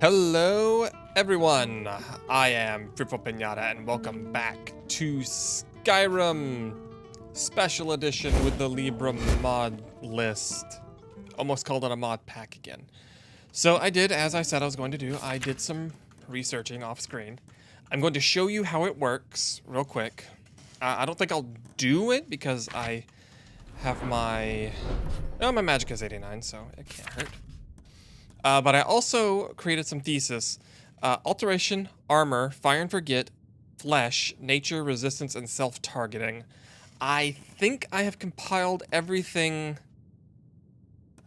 Hello, everyone. I am FearfulPinata, and welcome back to Skyrim Special Edition with the Librum mod list. Almost called it a mod pack again. So I did, as I said I was going to do, I did some researching off screen. I'm going to show you how it works real quick. I don't think I'll do it because I have my... Oh, my magic is 89, so it can't hurt. But I also created some thesis. Alteration, armor, fire and forget, flesh, nature, resistance, and self-targeting. I think I have compiled everything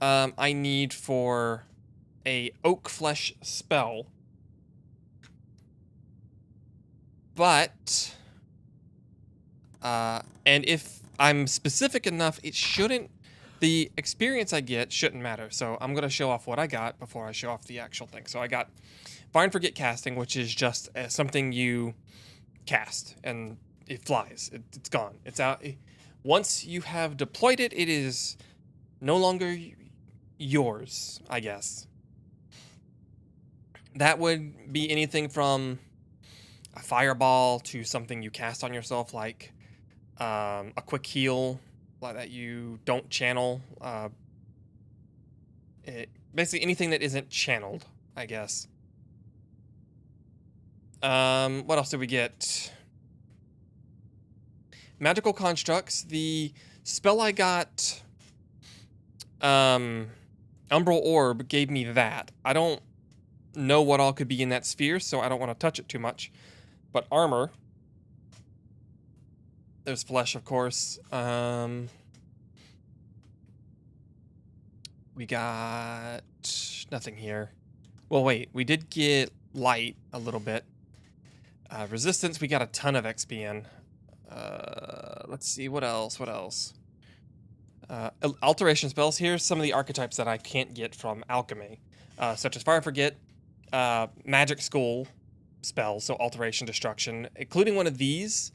I need for a oak flesh spell. But, and if I'm specific enough, it shouldn't, the experience I get shouldn't matter. So I'm going to show off what I got before I show off the actual thing. So I got Fire and Forget casting, which is just something you cast and it flies. It's gone. It's out. Once you have deployed it, it is no longer yours, I guess. That would be anything from a fireball to something you cast on yourself, like a quick heal, like that you don't channel. Basically anything that isn't channeled, I guess. What else did we get? Magical constructs. The spell I got, Umbral Orb, gave me that. I don't know what all could be in that sphere, so I don't want to touch it too much. But armor. There's flesh, of course. We got nothing here. Well, wait, we did get light a little bit. Resistance, we got a ton of XP in. Let's see, what else? Alteration spells. Here's some of the archetypes that I can't get from alchemy, such as Fire and Forget, Magic School spells, so alteration, destruction, including one of these.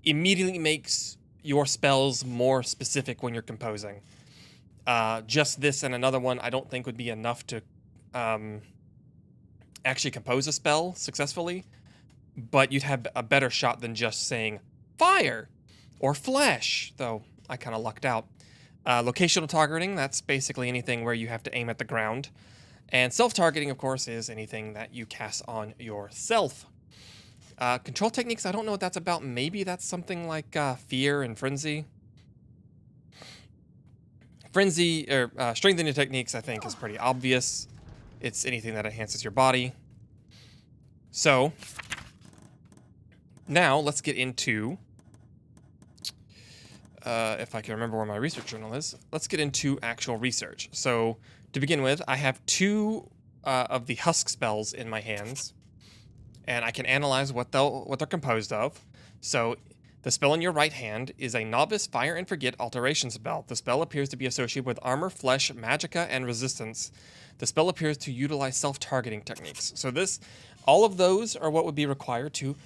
Immediately makes your spells more specific when you're composing. Just this and another one I don't think would be enough to actually compose a spell successfully, but you'd have a better shot than just saying fire or flesh, though I kind of lucked out. Locational targeting, that's basically anything where you have to aim at the ground. And self-targeting, of course, is anything that you cast on yourself. Control techniques, I don't know what that's about. Maybe that's something like fear and frenzy. Frenzy, or strengthening techniques, I think, is pretty obvious. It's anything that enhances your body. So, now let's get into, if I can remember where my research journal is, let's get into actual research. So, to begin with, I have two of the husk spells in my hands, and I can analyze what they're composed of. So, the spell in your right hand is a Novice Fire and Forget alteration spell. The spell appears to be associated with armor, flesh, magicka, and resistance. The spell appears to utilize self-targeting techniques. So all of those are what would be required to...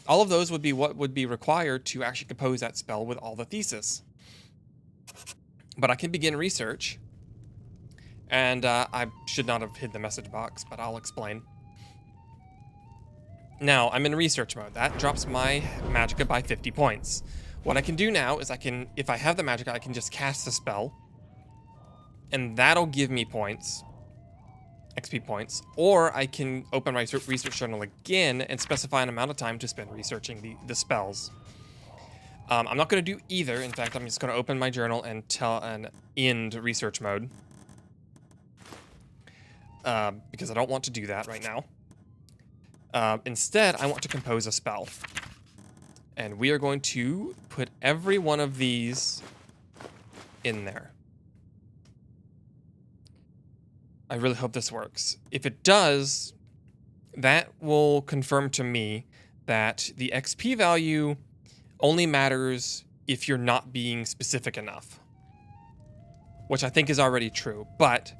all of those would be what would be required to actually compose that spell with all the thesis. But I can begin research. And I should not have hid the message box, but I'll explain. Now, I'm in research mode. That drops my magicka by 50 points. What I can do now is if I have the magicka, I can just cast the spell. And that'll give me points. XP points. Or I can open my research journal again and specify an amount of time to spend researching the spells. I'm not going to do either. In fact, I'm just going to open my journal and end research mode. Because I don't want to do that right now. Instead, I want to compose a spell. And we are going to put every one of these in there. I really hope this works. If it does, that will confirm to me that the XP value only matters if you're not being specific enough. Which I think is already true, but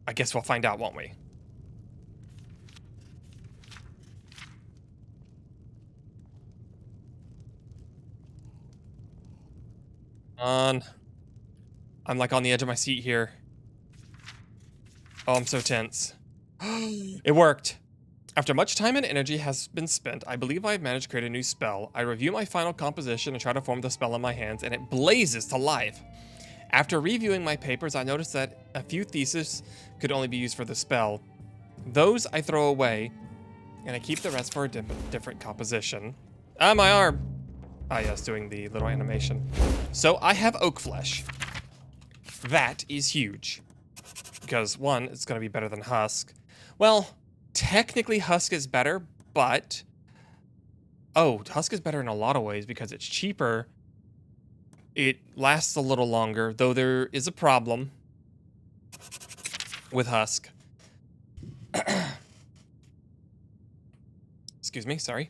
I guess we'll find out, won't we? On. I'm like on the edge of my seat here. Oh, I'm so tense. It worked. After much time and energy has been spent, I believe I have managed to create a new spell. I review my final composition and try to form the spell in my hands, and it blazes to life. After reviewing my papers, I noticed that a few theses could only be used for the spell. Those I throw away, and I keep the rest for a different composition. Ah, my arm! Ah, yes, doing the little animation. So I have oak flesh. That is huge. Because, one, it's going to be better than husk. Well, technically husk is better, but... Oh, husk is better in a lot of ways because it's cheaper. It lasts a little longer, though there is a problem with husk. Excuse me, sorry.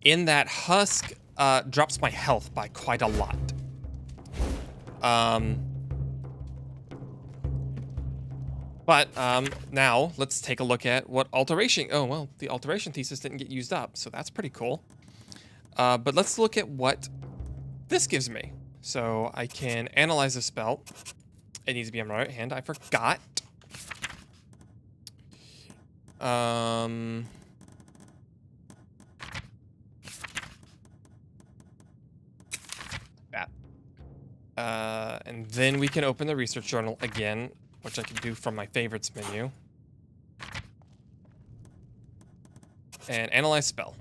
In that husk drops my health by quite a lot. But now let's take a look at what alteration. Oh, well, the alteration thesis didn't get used up, so that's pretty cool. But let's look at what this gives me. So I can analyze the spell. It needs to be on my right hand. I forgot. That. And then we can open the research journal again, which I can do from my favorites menu. And analyze spell.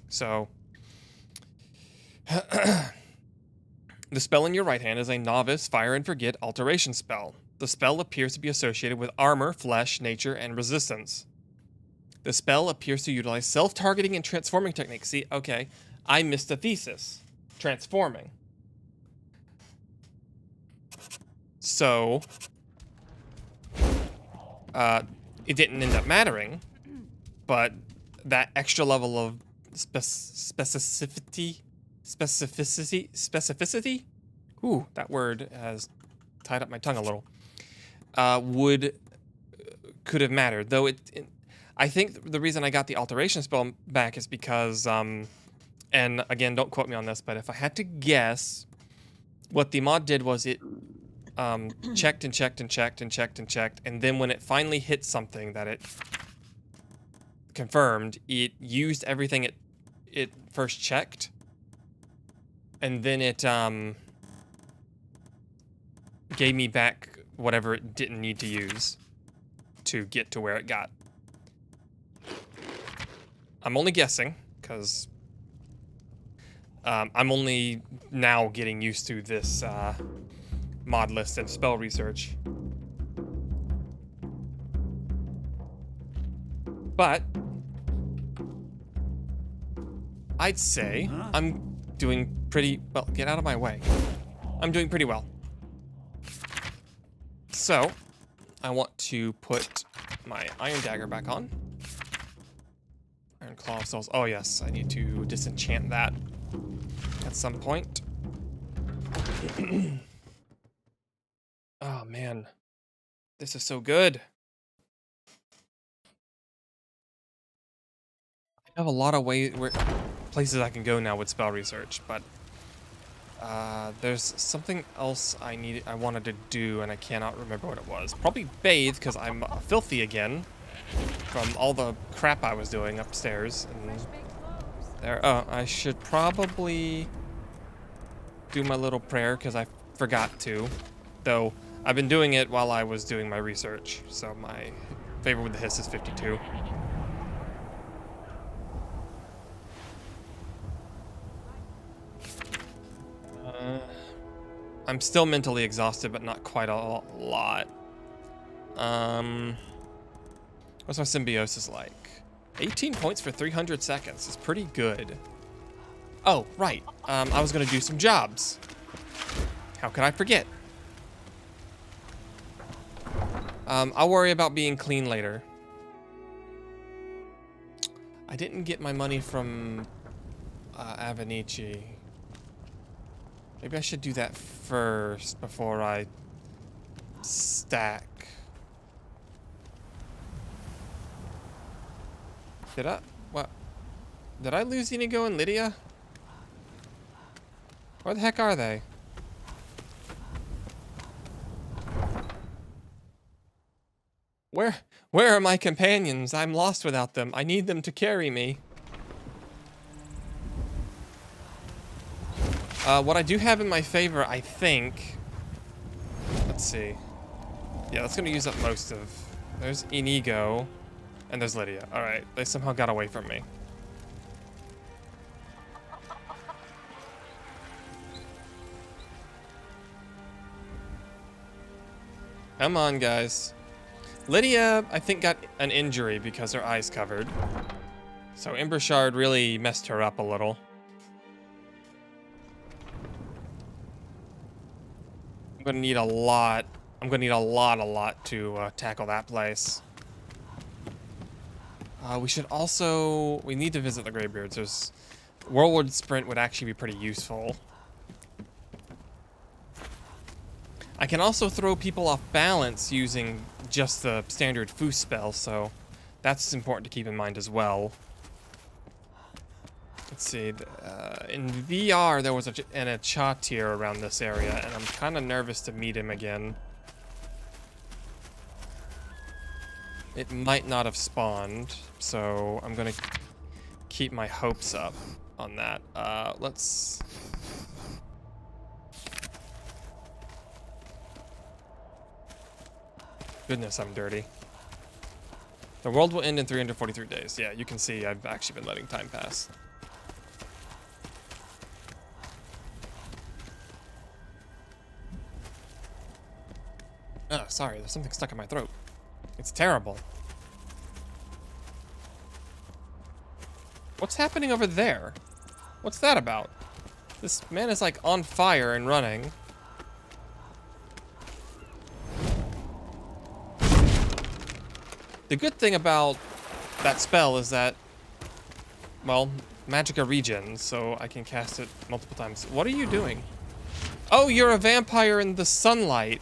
So, the spell in your right hand is a novice fire and forget alteration spell. The spell appears to be associated with armor, flesh, nature, and resistance. The spell appears to utilize self-targeting and transforming techniques. See, okay, I missed a thesis. Transforming. So, it didn't end up mattering, but that extra level of specificity? Ooh, that word has tied up my tongue a little. Could have mattered, though I think the reason I got the alteration spell back is because, and again, don't quote me on this, but if I had to guess, what the mod did was it checked and checked and checked and checked and checked, and then when it finally hit something that it confirmed, it used everything it first checked, and then it gave me back whatever it didn't need to use to get to where it got. I'm only guessing, because I'm only now getting used to this mod list and spell research. But I'd say I'm doing pretty well. Get out of my way. I'm doing pretty well. So I want to put my iron dagger back on. Iron claw of souls. Oh yes, I need to disenchant that at some point. Oh man, this is so good. I have a lot of places I can go now with spell research, but there's something else I wanted to do, and I cannot remember what it was. Probably bathe, because I'm filthy again from all the crap I was doing upstairs. And there. Oh, I should probably do my little prayer, because I forgot to. Though I've been doing it while I was doing my research, so my favor with the hiss is 52. I'm still mentally exhausted, but not quite a lot. What's my symbiosis like? 18 points for 300 seconds is pretty good. Oh, right. I was gonna do some jobs. How could I forget? I'll worry about being clean later. I didn't get my money from Avenici. Maybe I should do that first before I stack. What? Did I lose Inigo and Lydia? Where the heck are they? Where are my companions? I'm lost without them. I need them to carry me. What I do have in my favor, I think... Let's see. Yeah, that's gonna use up most of... There's Inigo, and there's Lydia. Alright, they somehow got away from me. Come on, guys. Lydia, I think, got an injury because her eye's covered. So Ember Shard really messed her up a little. I'm gonna need a lot. I'm gonna need a lot to tackle that place. We should also... We need to visit the Greybeards. There's... Whirlwind Sprint would actually be pretty useful. I can also throw people off balance using just the standard Foo spell, so that's important to keep in mind as well. Let's see, in VR there was an Achatir around this area, and I'm kind of nervous to meet him again. It might not have spawned, so I'm gonna keep my hopes up on that. Let's... Goodness, I'm dirty. The world will end in 343 days. Yeah, you can see I've actually been letting time pass. Oh, sorry, there's something stuck in my throat. It's terrible. What's happening over there? What's that about? This man is like on fire and running. The good thing about that spell is that, well, Magicka regens, so I can cast it multiple times. What are you doing? Oh, you're a vampire in the sunlight.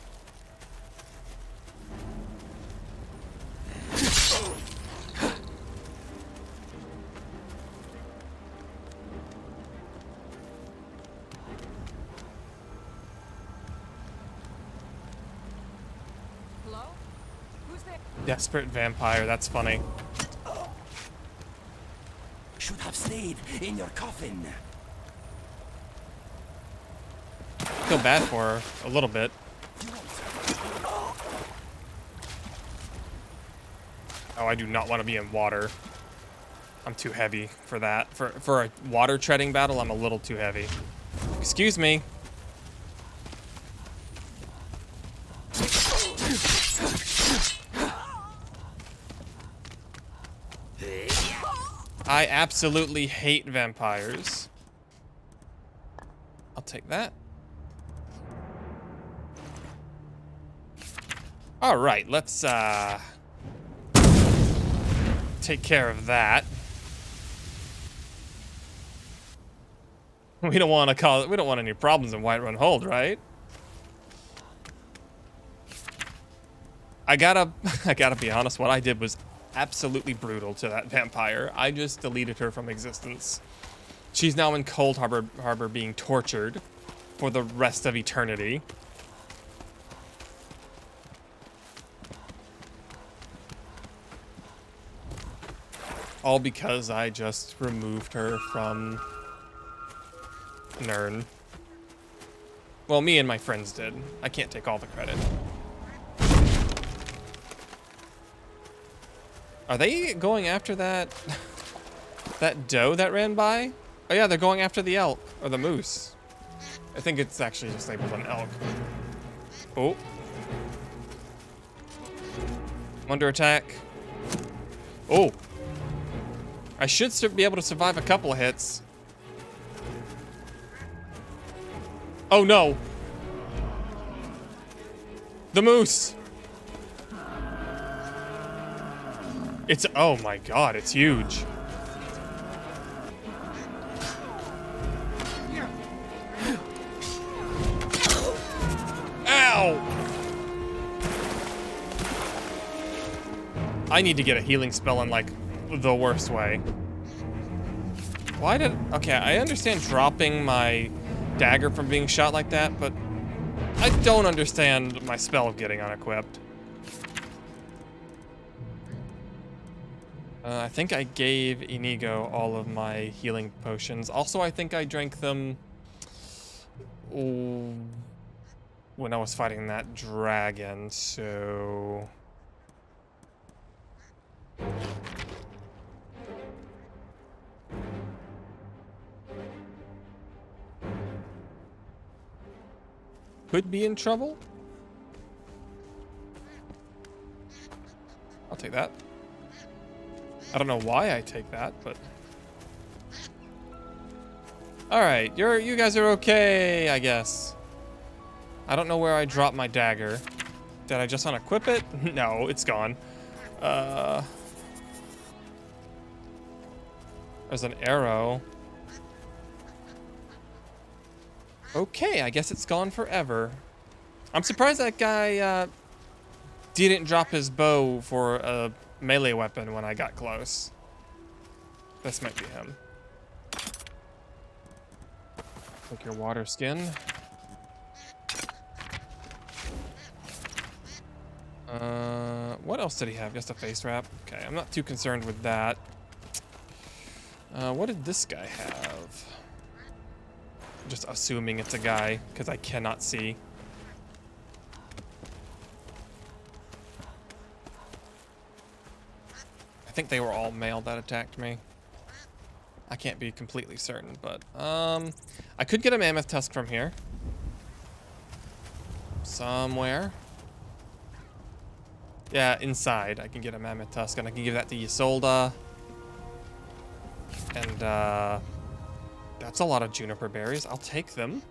Desperate vampire, that's funny. Should have stayed in your coffin. Feel bad for her a little bit. Oh, I do not want to be in water. I'm too heavy for that. For a water treading battle, I'm a little too heavy. Excuse me. I absolutely hate vampires. I'll take that. All right, let's take care of that. We don't want any problems in Whiterun Hold, right? I gotta be honest, what I did was absolutely brutal to that vampire. I just deleted her from existence. She's now in Cold Harbor being tortured for the rest of eternity. All because I just removed her from Nirn. Well, me and my friends did. I can't take all the credit. Are they going after that doe that ran by? Oh yeah, they're going after the elk, or the moose. I think it's actually just labeled an elk. Oh. I'm under attack. Oh. I should be able to survive a couple of hits. Oh no. The moose. It's, oh my god, it's huge. Ow! I need to get a healing spell in, like, the worst way. Why did... Okay, I understand dropping my dagger from being shot like that, but I don't understand my spell getting unequipped. I think I gave Inigo all of my healing potions. Also, I think I drank them when I was fighting that dragon, so... Could be in trouble? I'll take that. I don't know why I take that, but... Alright, you guys are okay, I guess. I don't know where I dropped my dagger. Did I just unequip it? No, it's gone. There's an arrow. Okay, I guess it's gone forever. I'm surprised that guy didn't drop his bow for a melee weapon when I got close. This might be him. Take your water skin. What else did he have? Just a face wrap? Okay, I'm not too concerned with that. What did this guy have? Just assuming it's a guy, because I cannot see. I think they were all male that attacked me. I can't be completely certain, but I could get a mammoth tusk from here. Somewhere. Yeah, inside I can get a mammoth tusk, and I can give that to Isolda. And that's a lot of juniper berries. I'll take them.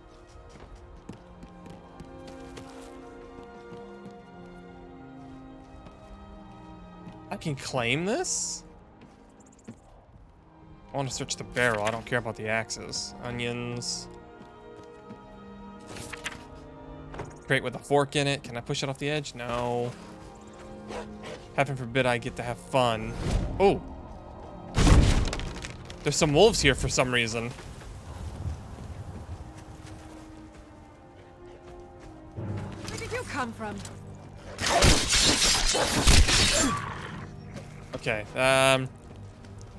I can claim this? I want to search the barrel. I don't care about the axes. Onions. Crate with a fork in it. Can I push it off the edge? No. Heaven forbid I get to have fun. Oh. There's some wolves here for some reason. Where did you come from? Okay,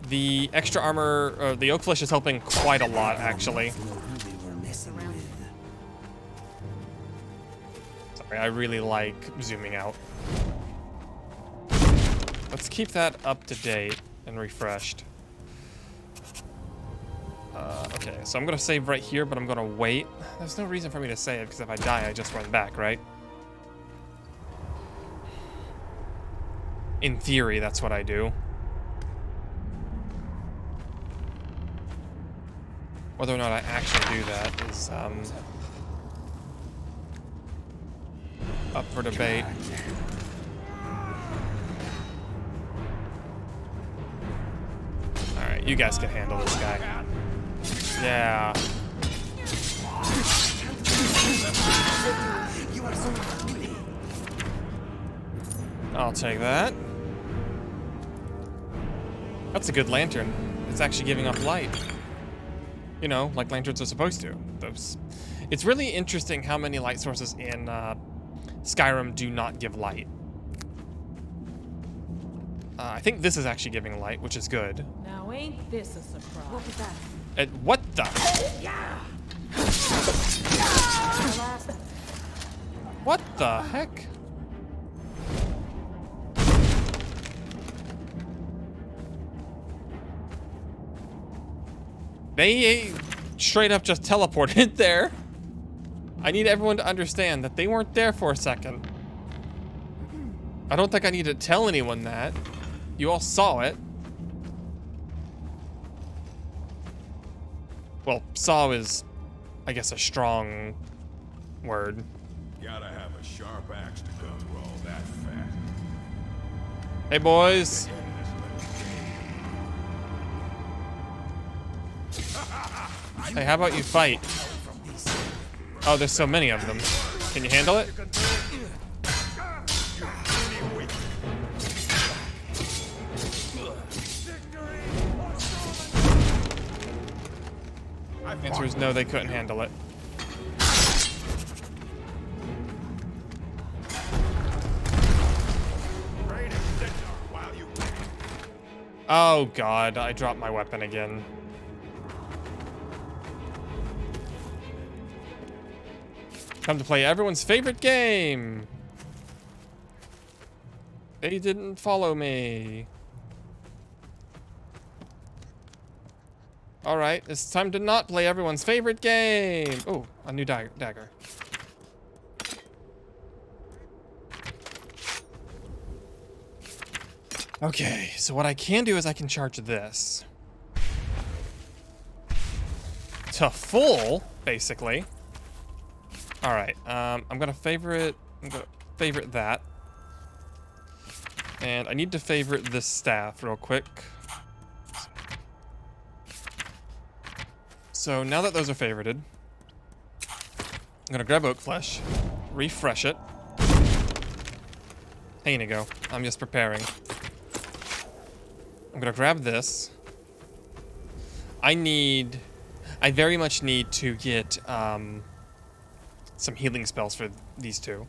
the extra armor, the oak flesh is helping quite a lot, actually. Sorry, I really like zooming out. Let's keep that up to date and refreshed. Okay, so I'm gonna save right here, but I'm gonna wait. There's no reason for me to save, because if I die, I just run back, right? In theory, that's what I do. Whether or not I actually do that is, up for debate. Alright, you guys can handle this guy. Yeah. I'll take that. That's a good lantern. It's actually giving off light. You know, like lanterns are supposed to. It's really interesting how many light sources in Skyrim do not give light. I think this is actually giving light, which is good. Now ain't this a surprise? What was that? What the? What the heck? They straight up just teleported there. I need everyone to understand that they weren't there for a second. I don't think I need to tell anyone that. You all saw it. Well, saw is, I guess, a strong word. Gotta have a sharp axe to cut through all that fat. Hey, boys. Hey, how about you fight? Oh, there's so many of them. Can you handle it? The answer is no, they couldn't handle it. Oh god, I dropped my weapon again. Time to play everyone's favorite game. They didn't follow me. Alright, it's time to not play everyone's favorite game. Oh, a new dagger. Okay, so what I can do is I can charge this to full, basically. Alright, I'm gonna favorite that. And I need to favorite this staff real quick. So now that those are favorited, I'm gonna grab oak flesh, refresh it. Here you go. I'm just preparing. I'm gonna grab this. I very much need to get some healing spells for these two.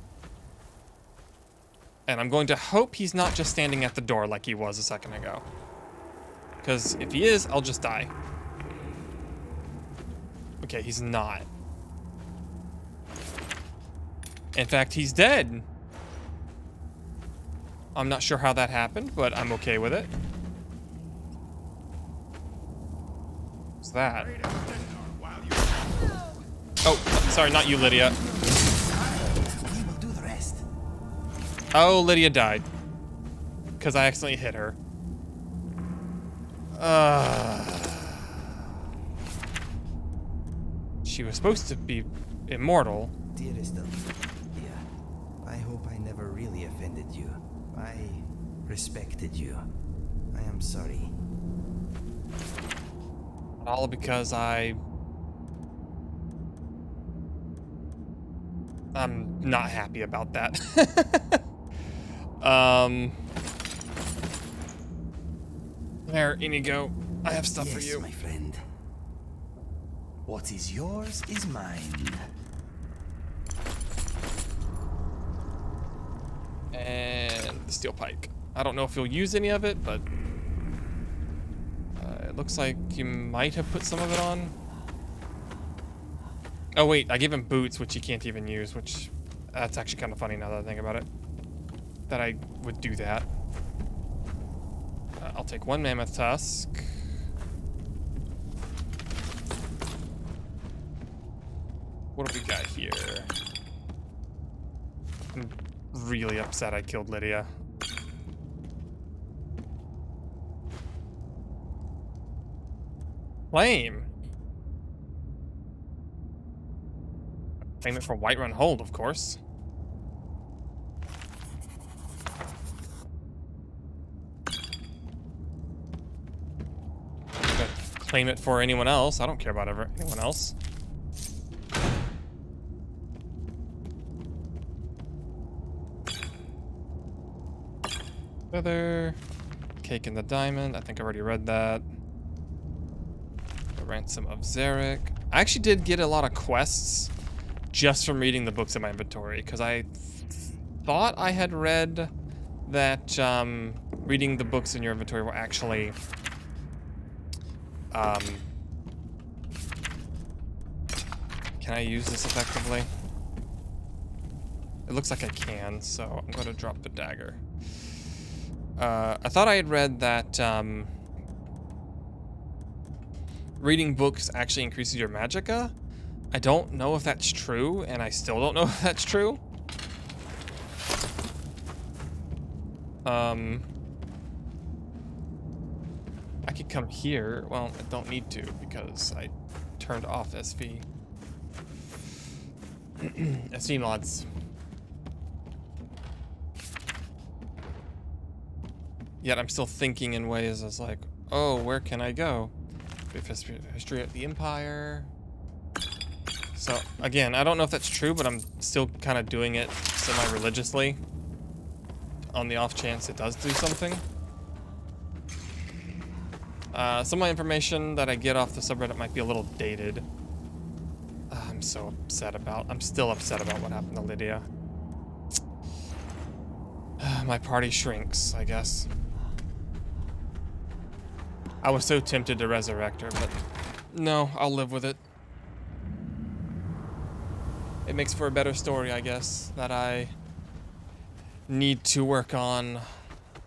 And I'm going to hope he's not just standing at the door like he was a second ago. Because if he is, I'll just die. Okay, he's not. In fact, he's dead. I'm not sure how that happened, but I'm okay with it. What's that? Oh, sorry, not you, Lydia. We will do the rest. Oh, Lydia died. Because I accidentally hit her. She was supposed to be immortal. Dearest of Lydia, I hope I never really offended you. I respected you. I am sorry. All because I'm not happy about that. There, Inigo. I have stuff for you. My friend. What is yours is mine. And the steel pike. I don't know if you'll use any of it, but it looks like you might have put some of it on. Oh wait, I gave him boots, which he can't even use, which that's actually kind of funny now that I think about it. That I would do that. I'll take one mammoth tusk. What do we got here? I'm really upset I killed Lydia. Claim. Claim it for Whiterun Hold, of course. Claim it for anyone else. I don't care about anyone else. Feather. Cake in the diamond. I think I already read that. The Ransom of Zarek. I actually did get a lot of quests just from reading the books in my inventory, because I thought I had read that reading the books in your inventory will actually can I use this effectively? It looks like I can, so I'm going to drop the dagger. I thought I had read that reading books actually increases your magicka. I don't know if that's true, and I still don't know if that's true. I could come here. Well, I don't need to because I turned off SV. SV mods. Yet I'm still thinking in ways as like, oh, where can I go? History of the Empire. So again, I don't know if that's true, but I'm still kind of doing it semi-religiously on the off chance it does do something. Some of my information that I get off the subreddit might be a little dated. I'm still upset about what happened to Lydia. My party shrinks, I guess. I was so tempted to resurrect her, but no, I'll live with it. It makes for a better story, I guess, that I need to work on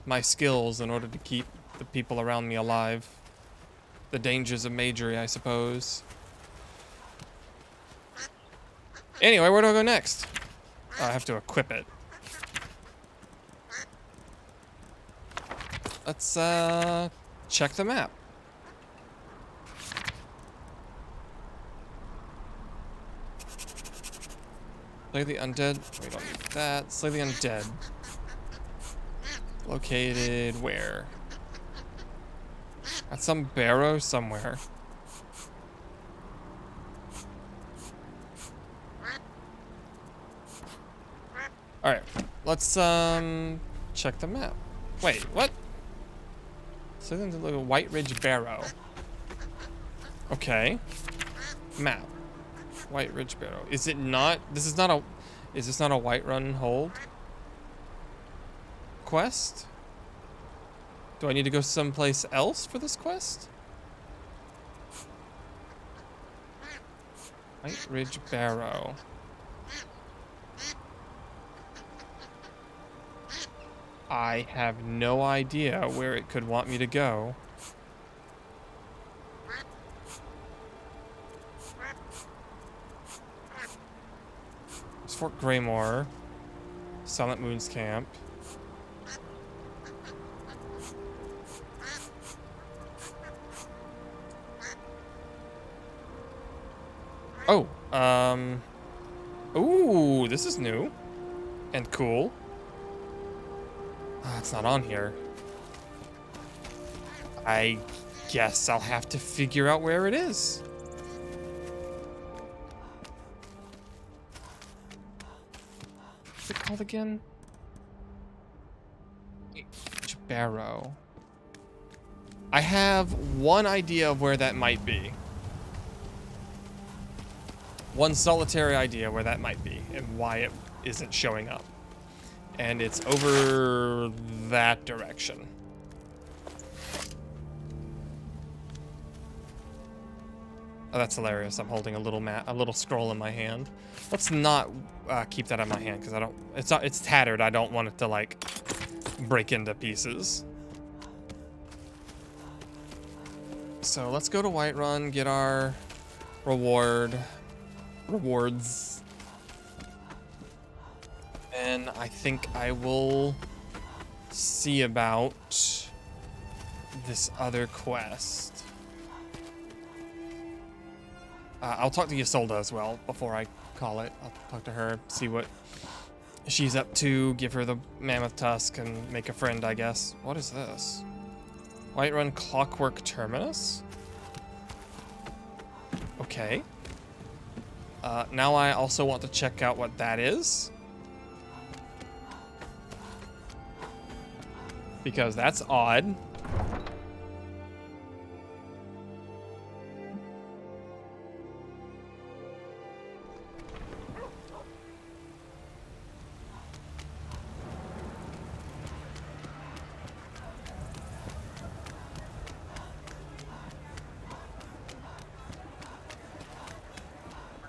my skills in order to keep the people around me alive. The dangers of magery, I suppose. Anyway, where do I go next? Oh, I have to equip it. Let's, check the map. Slay the undead. We don't need that. Slay the undead. Located where? At some barrow somewhere. Alright, let's check the map. Wait, what? So there's a little White Ridge Barrow. Okay. Map. White Ridge Barrow. Is it not? This is not a. Is this not a Whiterun hold quest? Do I need to go someplace else for this quest? White Ridge Barrow. I have no idea where it could want me to go. It's Fort Greymore. Silent Moon's Camp. Oh, ooh, this is new and cool. It's not on here. I guess I'll have to figure out where it is. What's it called again? Barrow. I have one idea of where that might be. One solitary idea where that might be and why it isn't showing up. And it's over that direction. Oh, that's hilarious. I'm holding a little scroll in my hand. Let's not keep that in my hand because I don't. It's tattered. I don't want it to like break into pieces. So let's go to Whiterun, get our rewards. And I think I will see about this other quest. I'll talk to Ysolda as well before I call it. I'll talk to her, see what she's up to, give her the mammoth tusk, and make a friend, I guess. What is this? Whiterun Clockwork Terminus? Okay. Now I also want to check out what that is. Because that's odd.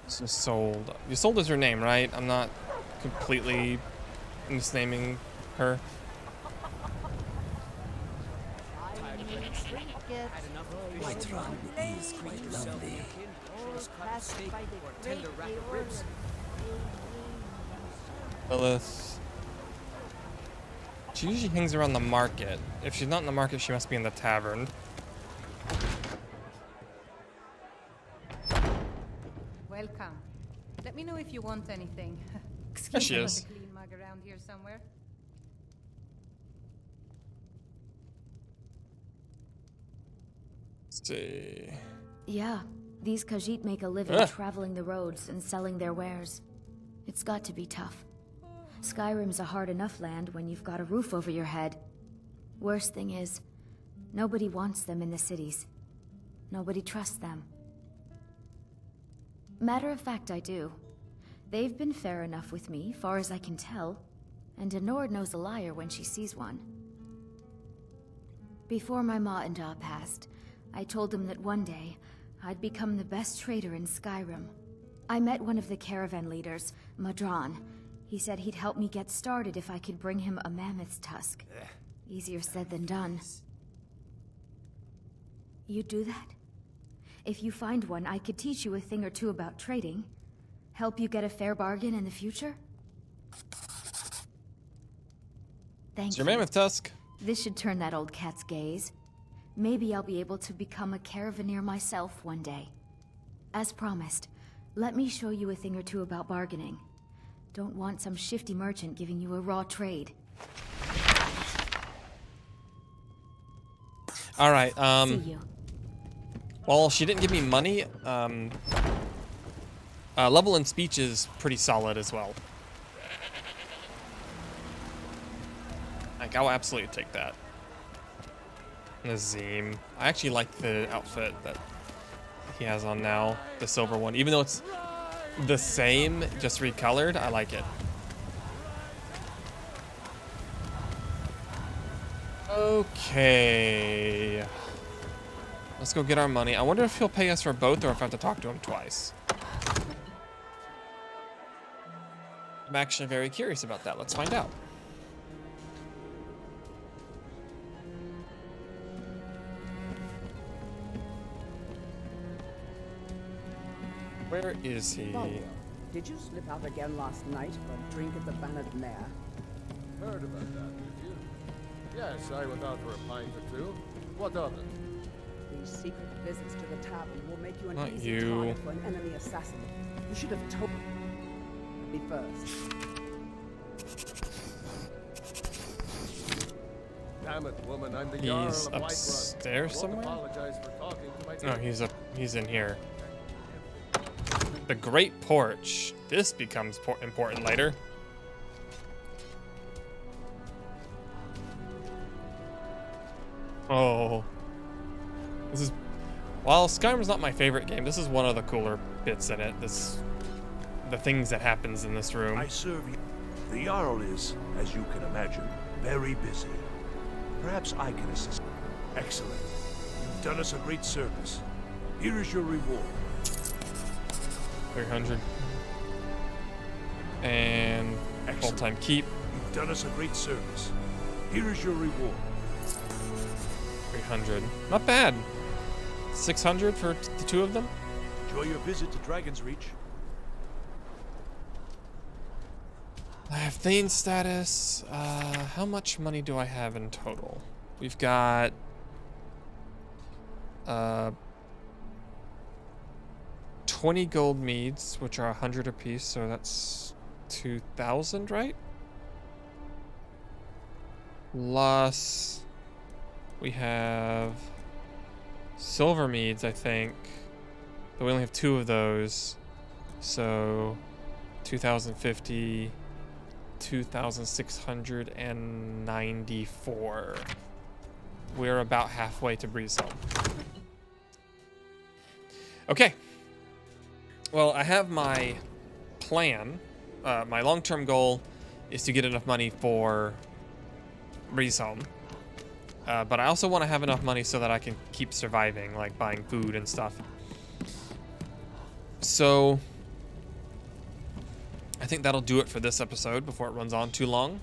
Ysolda. Ysolda's her name, right? I'm not completely misnaming her. Whiterun is quite lovely. Lilith. She usually hangs around the market. If she's not in the market, she must be in the tavern. Welcome. Let me know if you want anything. There she There's is. a clean mug around here somewhere. Let's see. Yeah, these Khajiit make a living traveling the roads and selling their wares. It's got to be tough. Skyrim's a hard enough land when you've got a roof over your head. Worst thing is, nobody wants them in the cities. Nobody trusts them. Matter of fact, I do. They've been fair enough with me, far as I can tell, and Denord knows a liar when she sees one. Before my ma and Da passed, I told them that one day, I'd become the best trader in Skyrim. I met one of the caravan leaders, Madron. He said he'd help me get started if I could bring him a mammoth's tusk. Easier said than done. You'd do that? If you find one, I could teach you a thing or two about trading. Help you get a fair bargain in the future? Thank It's you. your mammoth tusk. This should turn that old cat's gaze. Maybe I'll be able to become a caravaneer myself one day. As promised, let me show you a thing or two about bargaining. Don't want some shifty merchant giving you a raw trade. All right. See you. Well, she didn't give me money. Level in speech is pretty solid as well. Like, I'll absolutely take that. Nazim. I actually like the outfit that he has on now, the silver one. Even though it's the same, just recolored, I like it. Okay. Let's go get our money. I wonder if he'll pay us for both or if I have to talk to him twice. I'm actually very curious about that. Let's find out. Where is he? Well, did you slip out again last night for a drink at the Bannered Mare? Heard about that, did you? Yes, I went out for a pint or two. What of it? These secret visits to the tavern will make you an Not easy you. target for an enemy assassin. You should have told me first. Damn it, woman, I'm the Jarl He's of Whiterun. upstairs I won't somewhere? apologize for talking to my No, he's in here. The Great Porch. This becomes important later. Oh. This is... While Skyrim's not my favorite game, this is one of the cooler bits in it. The things that happens in this room. I serve you. The Jarl is, as you can imagine, very busy. Perhaps I can assist. Excellent. You've done us a great service. Here is your reward. 300. And full-time keep. You've done us a great service. Here is your reward. 300. Not bad. 600 for the two of them. Enjoy your visit to Dragon's Reach. I have Thane status. How much money do I have in total? We've got 20 gold meads, which are 100 apiece, so that's 2,000, right? Plus, we have silver meads, I think, but we only have 2 of those, so 2,050, 2,694. We're about halfway to Breezeholm. Okay. Well, I have my plan. My long-term goal is to get enough money for Breezeholm. But I also want to have enough money so that I can keep surviving, like buying food and stuff. So I think that'll do it for this episode before it runs on too long.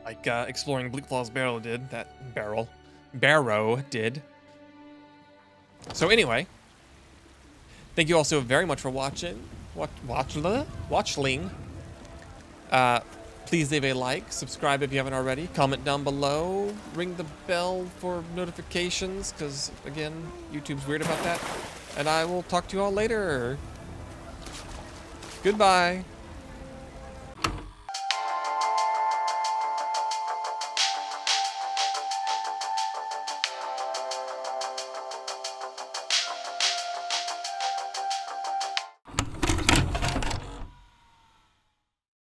Like exploring Bleakflaw's Barrow did. Barrow did. So anyway, thank you all so very much for watching. Watchling. Please leave a like, subscribe if you haven't already, comment down below, ring the bell for notifications, because again, YouTube's weird about that. And I will talk to you all later. Goodbye.